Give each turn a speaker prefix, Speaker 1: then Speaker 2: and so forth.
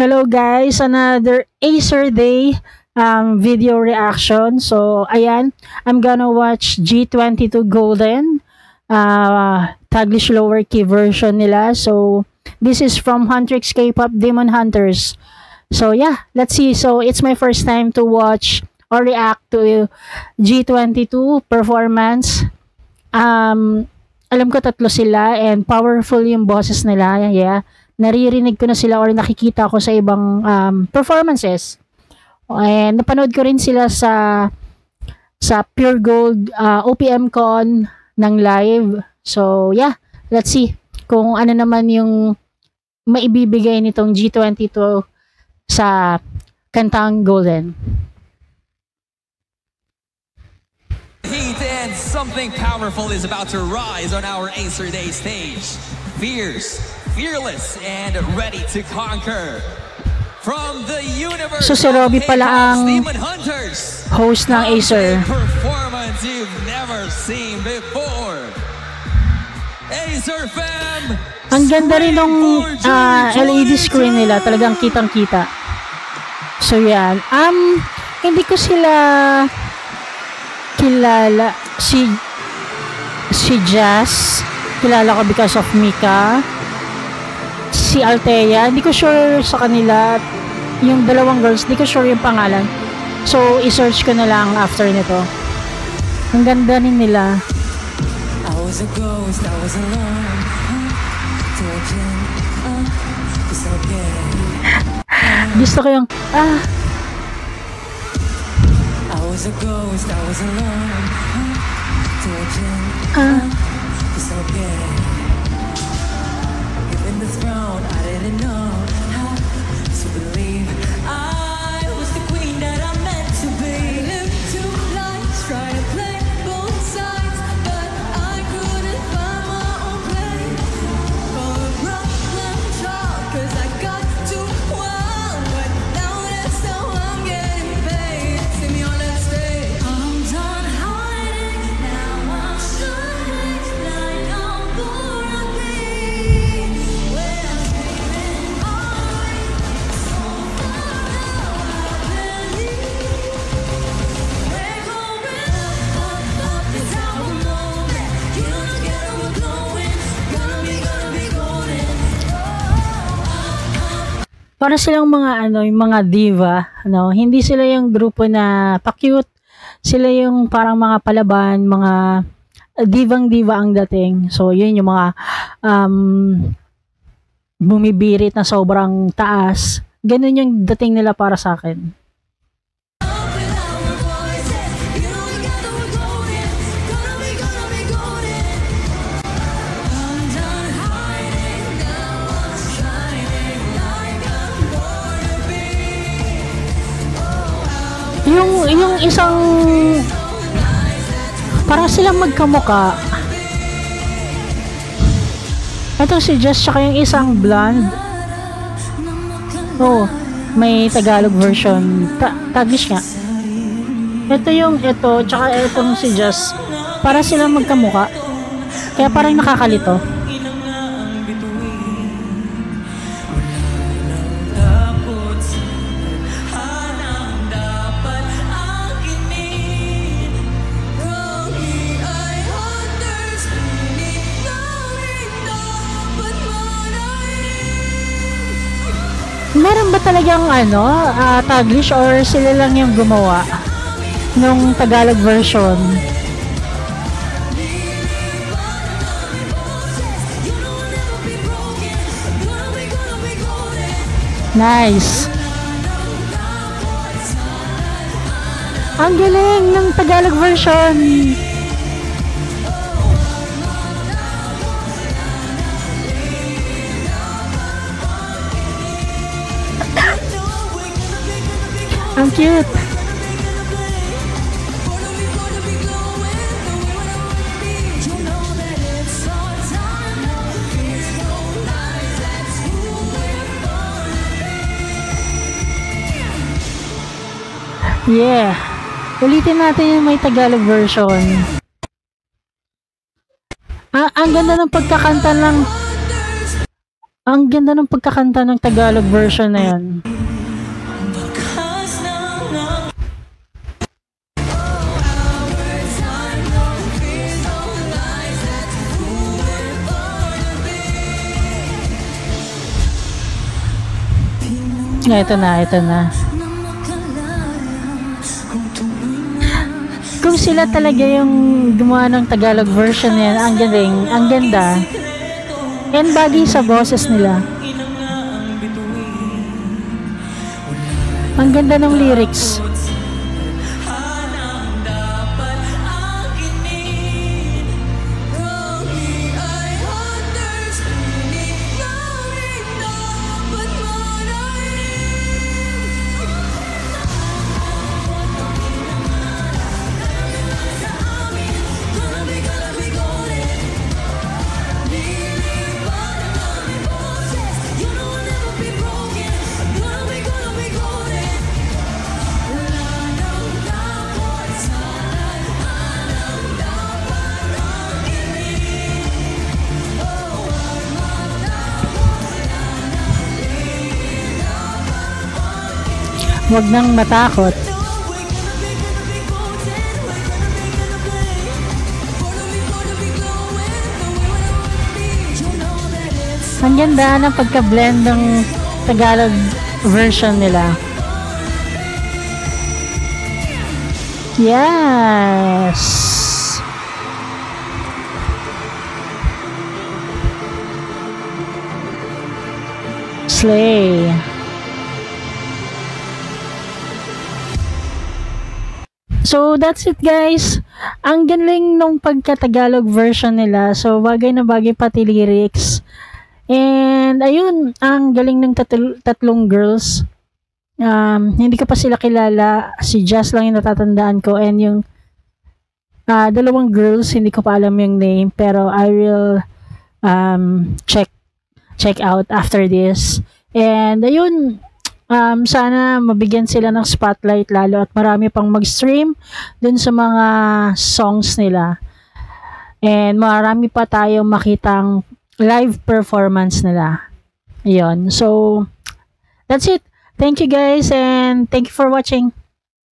Speaker 1: Hello guys, another Acer Day video reaction. So ayan, I'm gonna watch G22 Golden Taglish lower key version nila. So this is from Huntrix K-pop Demon Hunters. So yeah, let's see. So it's my first time to watch or react to G22 performance. Alam ko tatlo sila and powerful yung boses nila. Yeah. Naririnig ko na sila or nakikita ko sa ibang performances. And napanood ko rin sila sa Pure Gold OPM Con ng live. So yeah, let's see kung ano naman yung maibibigay nitong G22 sa kantang Golden.
Speaker 2: Heat and something powerful is about to rise on our Acer Day stage. Fierce, fearless, and ready to conquer. From the universe,
Speaker 1: so si Robby pala ang
Speaker 2: Demon Hunters,
Speaker 1: host ng Acer.
Speaker 2: Performance you've never seen before. Acer fam,
Speaker 1: ang ganda rin ng LED screen nila, talagang kitang-kita. So yan, hindi ko sila kilala. Si Jazz, kilala ko because of Mika. Si Althea, hindi ko sure sa kanila. Yung dalawang girls, hindi ko sure yung pangalan. So, i-search ko na lang after nito. Ang ganda rin nila. Gusto ko yung
Speaker 3: Given the throne, I didn't know how to believe I was the queen that I meant to be. Lived two lives, trying to play both sides, but I couldn't find my own place. For a problem child, 'cause I got too wild, but now that's how I'm getting paid. See me on that stage. I'm done hiding, now I'm shining like I'm gonna be.
Speaker 1: para silang mga yung mga diva, hindi sila yung grupo na pa-cute. Sila yung parang mga palaban, mga divang-diva ang dating. So yun yung mga bumibirit na sobrang taas. Ganun yung dating nila para sa akin. Yung isang parang silang magkamuka. Ito si Jess tsaka yung isang blonde. Oh, may Tagalog version. Taglish nga. Ito tsaka itong si Jess. Para silang magkamuka. Kaya parang nakakalito. Meron ba talagang Taglish or sila lang yung gumawa nung Tagalog version? Nice. Ang galing ng Tagalog version. Ang cute. Yeah. Ulitin natin yung may Tagalog version. Ang ganda ng pagkakanta ng Ang ganda ng pagkakanta ng Tagalog version na yun.
Speaker 3: Cause now our time, no fears, no lies, that's who we're born to be.
Speaker 1: Ito na.
Speaker 3: Na makalayan kung tuloy na
Speaker 1: Kung sila talaga yung gumawa ng Tagalog version na yan, ang galing, ang ganda. And bagay sa boses nila. Ang ganda ng lyrics.
Speaker 3: dapat akinin. Rocky ay understanding, knowing dapat manahin. Gonna be golden. Nilipad ang aming boses. You know I'll never be broken. Gonna be golden. Wala nang dapat salan, anang dapat akinin. Oh, wag
Speaker 1: Huwag nang matakot.
Speaker 3: no, we're gonna be golden. We're gonna be Gonna be glowing the way we wanna be. You know that it's
Speaker 1: Ang ganda ng pagka-blend ng Tagalog version nila. Yes! Slay! So, that's it guys. Ang galing nung pagka-Tagalog version nila. So, bagay na bagay pati lyrics. And, ayun, ang galing ng tatlong girls. Hindi ko pa sila kilala. Si Jazz lang yung natatandaan ko. And yung dalawang girls, hindi ko pa alam yung name. Pero, I will check out after this. And, ayun, sana mabigyan sila ng spotlight lalo at marami pang mag-stream dun sa mga songs nila. And marami pa tayong makitang live performance nila. Ayun. So, that's it. Thank you guys and thank you for watching.